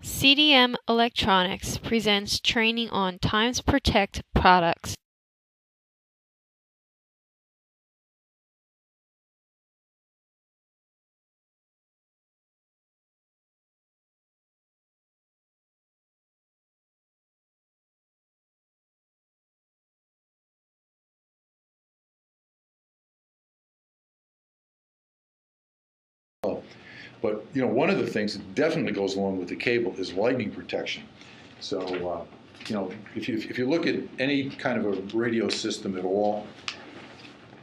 CDM Electronics presents training on Times Protect products. But one of the things that definitely goes along with the cable is lightning protection. So if you look at any kind of a radio system at all,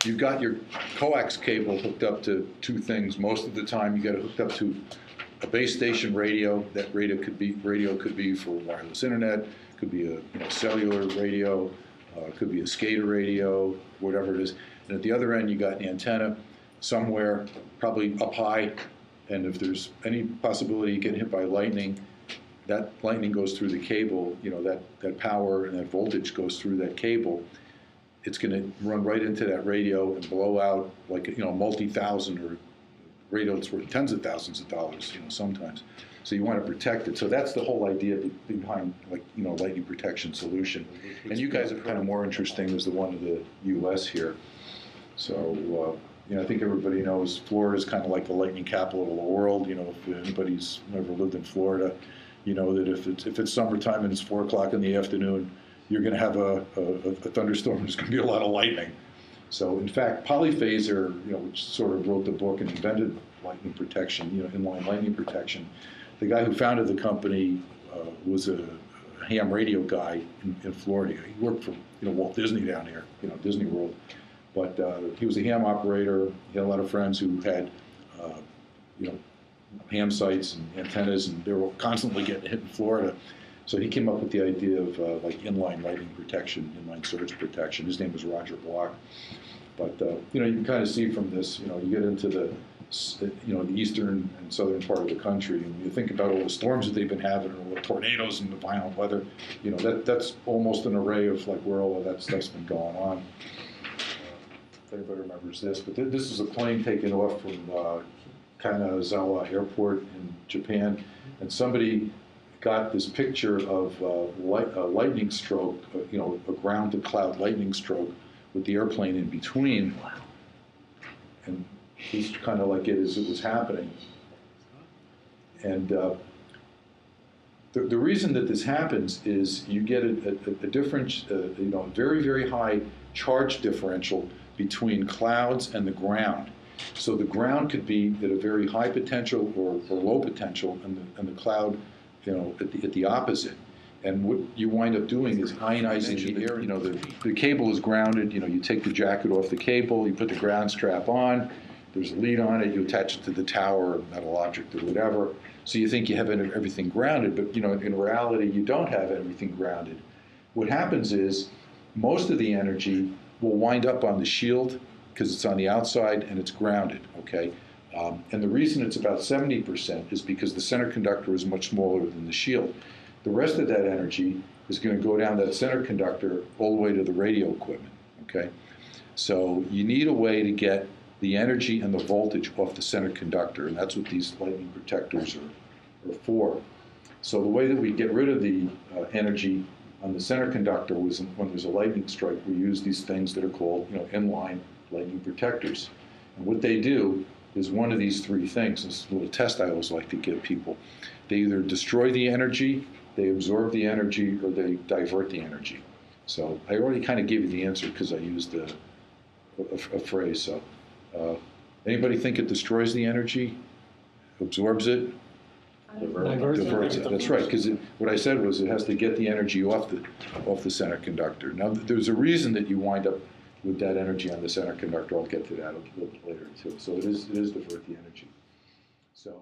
you've got your coax cable hooked up to two things. Most of the time, you got it hooked up to a base station radio. That radio could be for wireless internet, could be a cellular radio, could be a SCADA radio, whatever it is. And at the other end, you got an antenna somewhere, probably up high. And if there's any possibility of getting hit by lightning, that lightning goes through the cable. That power and that voltage goes through that cable. It's going to run right into that radio and blow out like multi-thousand or radio that's worth tens of thousands of dollars. Sometimes. So you want to protect it. So that's the whole idea behind lightning protection solution. And you guys are kind of more interesting as the one in the U.S. here. So. I think everybody knows Florida is kind of like the lightning capital of the world. If anybody's ever lived in Florida, you know that if it's summertime and it's 4 o'clock in the afternoon, you're going to have a thunderstorm. There's going to be a lot of lightning. So in fact, Polyphaser, which sort of wrote the book and invented lightning protection, inline lightning protection, the guy who founded the company was a ham radio guy in Florida. He worked for Walt Disney down here, Disney World. But he was a ham operator. He had a lot of friends who had, ham sites and antennas, and they were constantly getting hit in Florida. So he came up with the idea of inline lightning protection, inline surge protection. His name was Roger Block. But you can kind of see from this, you get into the the eastern and southern part of the country, and you think about all the storms that they've been having, and all the tornadoes and the violent weather. That's almost an array of where all of that stuff's been going on. If anybody remembers this, but this is a plane taking off from Kanazawa Airport in Japan, and somebody got this picture of a lightning stroke, a ground-to-cloud lightning stroke with the airplane in between. Wow. And he's kind of like it as it was happening. And the reason that this happens is you get a difference, very, very high charge differential between clouds and the ground. So the ground could be at a very high potential or low potential, and the cloud, at the opposite. And what you wind up doing is ionizing the air. The cable is grounded. You take the jacket off the cable, you put the ground strap on. There's a lead on it. You attach it to the tower, or metal object, or whatever. So you think you have everything grounded, but in reality, you don't have everything grounded. What happens is most of the energy will wind up on the shield because it's on the outside and it's grounded, okay? And the reason it's about 70% is because the center conductor is much smaller than the shield. The rest of that energy is going to go down that center conductor all the way to the radio equipment, okay? So you need a way to get the energy and the voltage off the center conductor, and that's what these lightning protectors are for. So the way that we get rid of the energy on the center conductor was when there's a lightning strike, we use these things that are called inline lightning protectors. And what they do is one of these three things. This is a little test I always like to give people. They either destroy the energy, they absorb the energy, or they divert the energy. So I already kind of gave you the answer because I used a phrase. So anybody think it destroys the energy, absorbs it? Diverts it. That's right, because what I said was it has to get the energy off the center conductor. Now, there's a reason that you wind up with that energy on the center conductor. I'll get to that a little bit later too. So it is divert the energy. So.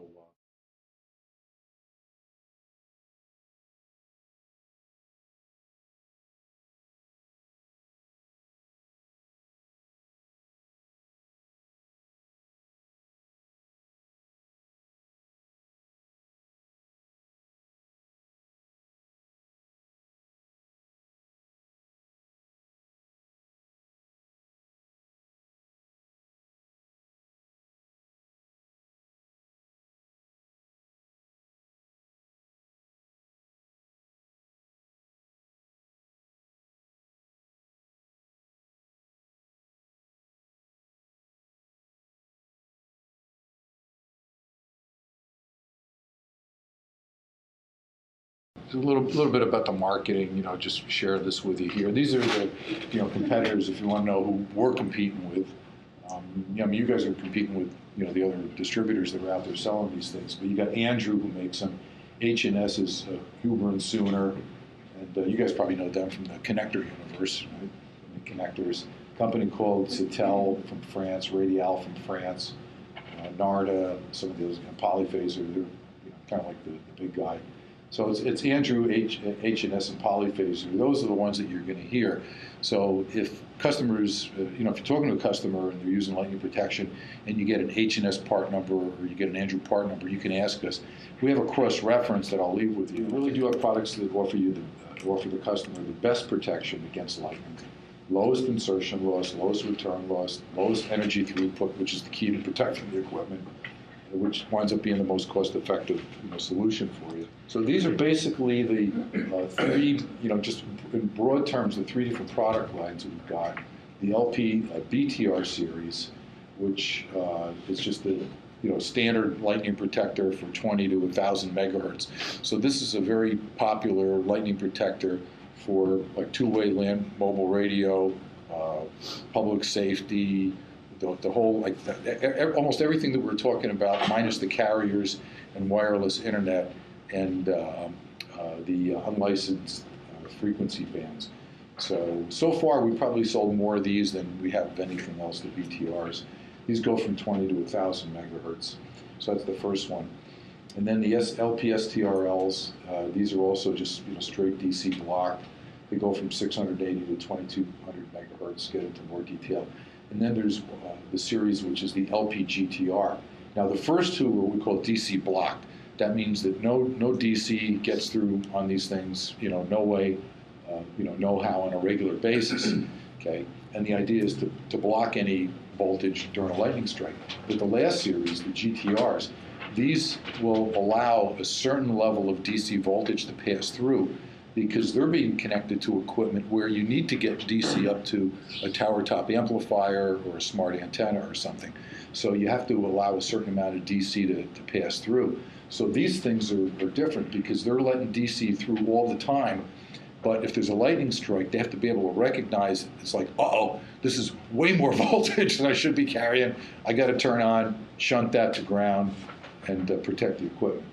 a little bit about the marketing, just share this with you here. These are the, competitors, if you want to know who we're competing with. You guys are competing with, the other distributors that are out there selling these things. But you got Andrew, who makes them. H&S is Huber and Sooner. And you guys probably know them from the connector universe, right? The connectors. A company called Citel from France, Radial from France, Narda, some of those, Polyphaser, they're kind of like the big guy. So it's Andrew, H&S, and Polyphaser. Those are the ones that you're going to hear. So if customers, if you're talking to a customer and they're using lightning protection and you get an H&S part number or you get an Andrew part number, you can ask us. We have a cross-reference that I'll leave with you. We really do have products that offer the customer the best protection against lightning. Lowest insertion loss, lowest return loss, lowest energy throughput, which is the key to protecting the equipment, which winds up being the most cost-effective solution for you. So these are basically the three, just in broad terms, the three different product lines that we've got. The LP BTR series, which is just the standard lightning protector for 20 to 1,000 megahertz. So this is a very popular lightning protector for like two-way land mobile radio, public safety, the whole, almost everything that we're talking about, minus the carriers and wireless internet and the unlicensed frequency bands. So far we've probably sold more of these than we have of anything else, the BTRs. These go from 20 to 1,000 megahertz. So that's the first one. And then the LPSTRLs, these are also just straight DC block. They go from 680 to 2200 megahertz, get into more detail. And then there's the series, which is the LPGTR. Now the first two are what we call DC block. That means that no DC gets through on these things, no way, no how on a regular basis, okay? And the idea is to block any voltage during a lightning strike. With the last series, the GTRs, these will allow a certain level of DC voltage to pass through because they're being connected to equipment where you need to get DC up to a tower top amplifier or a smart antenna or something. So you have to allow a certain amount of DC to pass through. So these things are different because they're letting DC through all the time. But if there's a lightning strike, they have to be able to recognize it's like, uh-oh, this is way more voltage than I should be carrying. I got to turn on, shunt that to ground, and protect the equipment.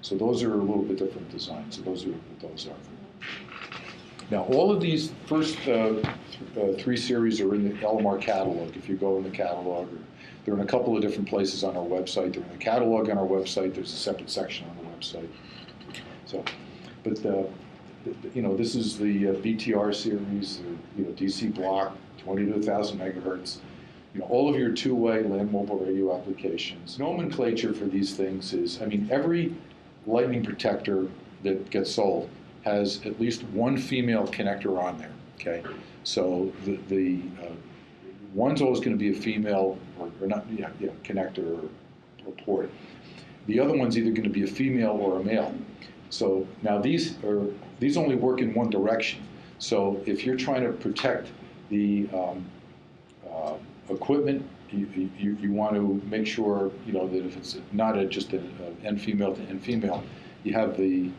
So those are a little bit different designs. So those are what those are. Now, all of these first three series are in the LMR catalog. If you go in the catalog, they're in a couple of different places on our website. They're in the catalog on our website. There's a separate section on the website. So, but this is the BTR series, DC block, 20 to 1,000 megahertz. All of your two-way land mobile radio applications. Nomenclature for these things is, every lightning protector that gets sold has at least one female connector on there, okay? So the one's always going to be a female, or not, connector or port. The other one's either going to be a female or a male. So now these only work in one direction. So if you're trying to protect the equipment, you want to make sure that if it's not just an N female to N female, you have the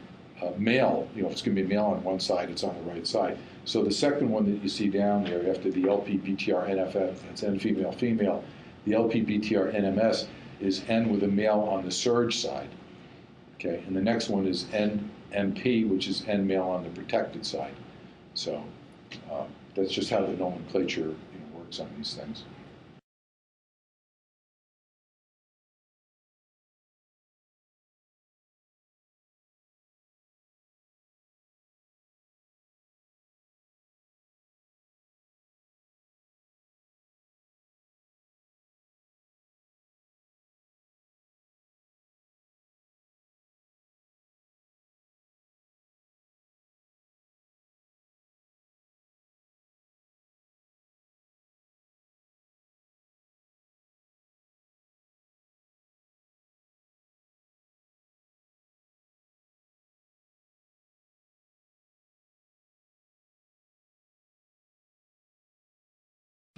male. If it's going to be male on one side, it's on the right side. So the second one that you see down there after the LPBTR NFF, that's N female female. The LPBTR NMS is N with a male on the surge side. Okay, and the next one is NP, which is N male on the protected side. So that's just how the nomenclature works on these things.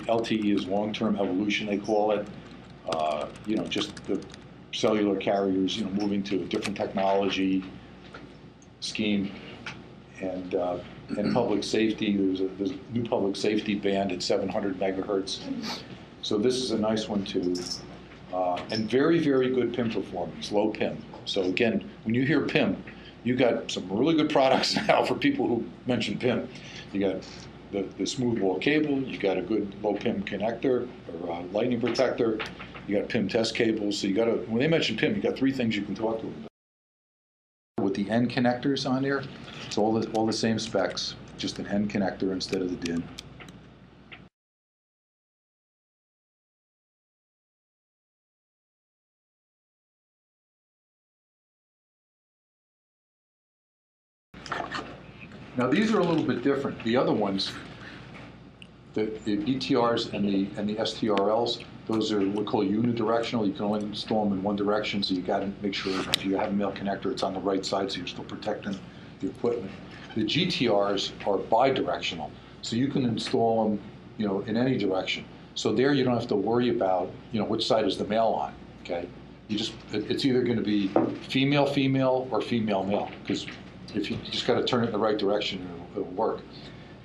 LTE is long-term evolution, they call it. Just the cellular carriers, moving to a different technology. scheme. And public safety, there's a new public safety band at 700 megahertz. So this is a nice one too. And very, very good PIM performance, low PIM. So again, when you hear PIM, you got some really good products now for people who mention PIM. You got the smooth wall cable, you got a good low PIM connector or lightning protector, you got PIM test cables. So you got when they mention PIM, you got three things you can talk to them about. With the end connectors on there, it's all the same specs, just an end connector instead of the DIN. Now these are a little bit different. The other ones, the BTRs and the STRLs, those are what we call unidirectional. You can only install them in one direction, so you got to make sure if you have a male connector, it's on the right side, so you're still protecting the equipment. The GTRs are bidirectional, so you can install them, in any direction. So there you don't have to worry about, which side is the male on. Okay, it's either going to be female or female male, because if you just got to turn it in the right direction, it'll work.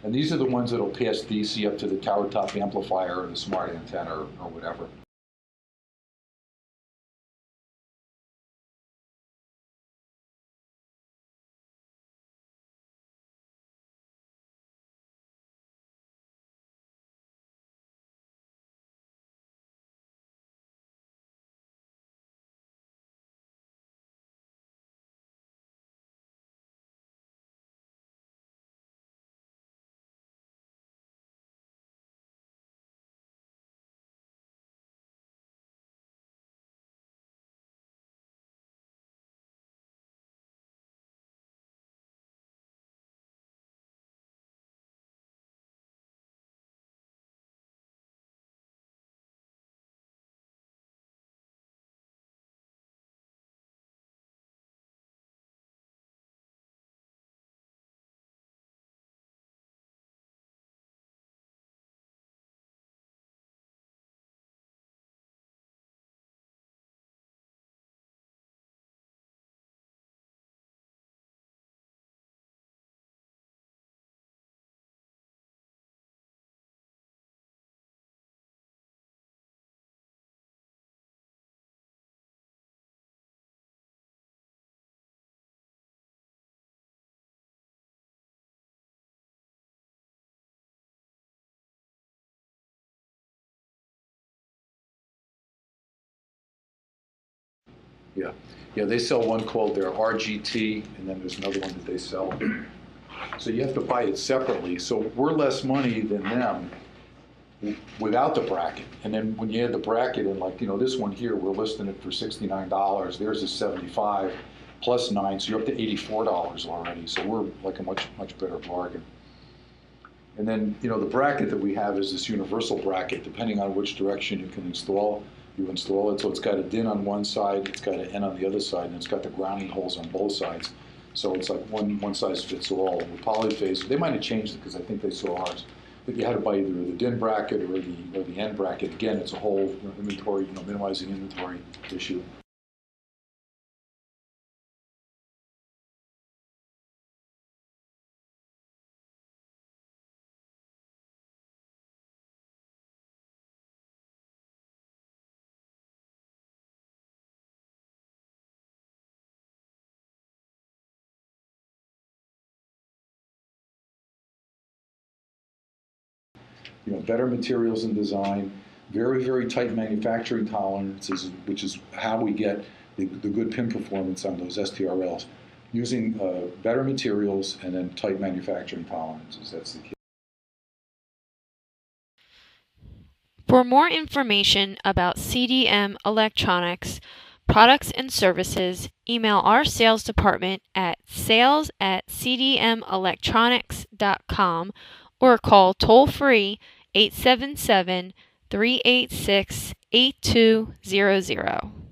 And these are the ones that'll pass DC up to the tower top amplifier or the smart antenna or whatever. Yeah, they sell one called their RGT, and then there's another one that they sell. So you have to buy it separately. So we're less money than them without the bracket. And then when you add the bracket in, like, this one here, we're listing it for $69. Theirs is $75 plus $9, so you're up to $84 already. So we're like a much better bargain. And then, the bracket that we have is this universal bracket. Depending on which direction you can install, you install it. So it's got a DIN on one side, it's got an N on the other side, and it's got the grounding holes on both sides. So it's like one size fits all. With polyphase, they might have changed it because I think they saw ours. But you had to buy either the DIN bracket or the N bracket. Again, it's a whole inventory, minimizing inventory issue. Better materials and design, very, very tight manufacturing tolerances, which is how we get the good PIM performance on those STRLs. Using better materials and then tight manufacturing tolerances, that's the key. For more information about CDM electronics, products and services, email our sales department at sales@cdmelectronics.com or call toll-free 877-386-8200.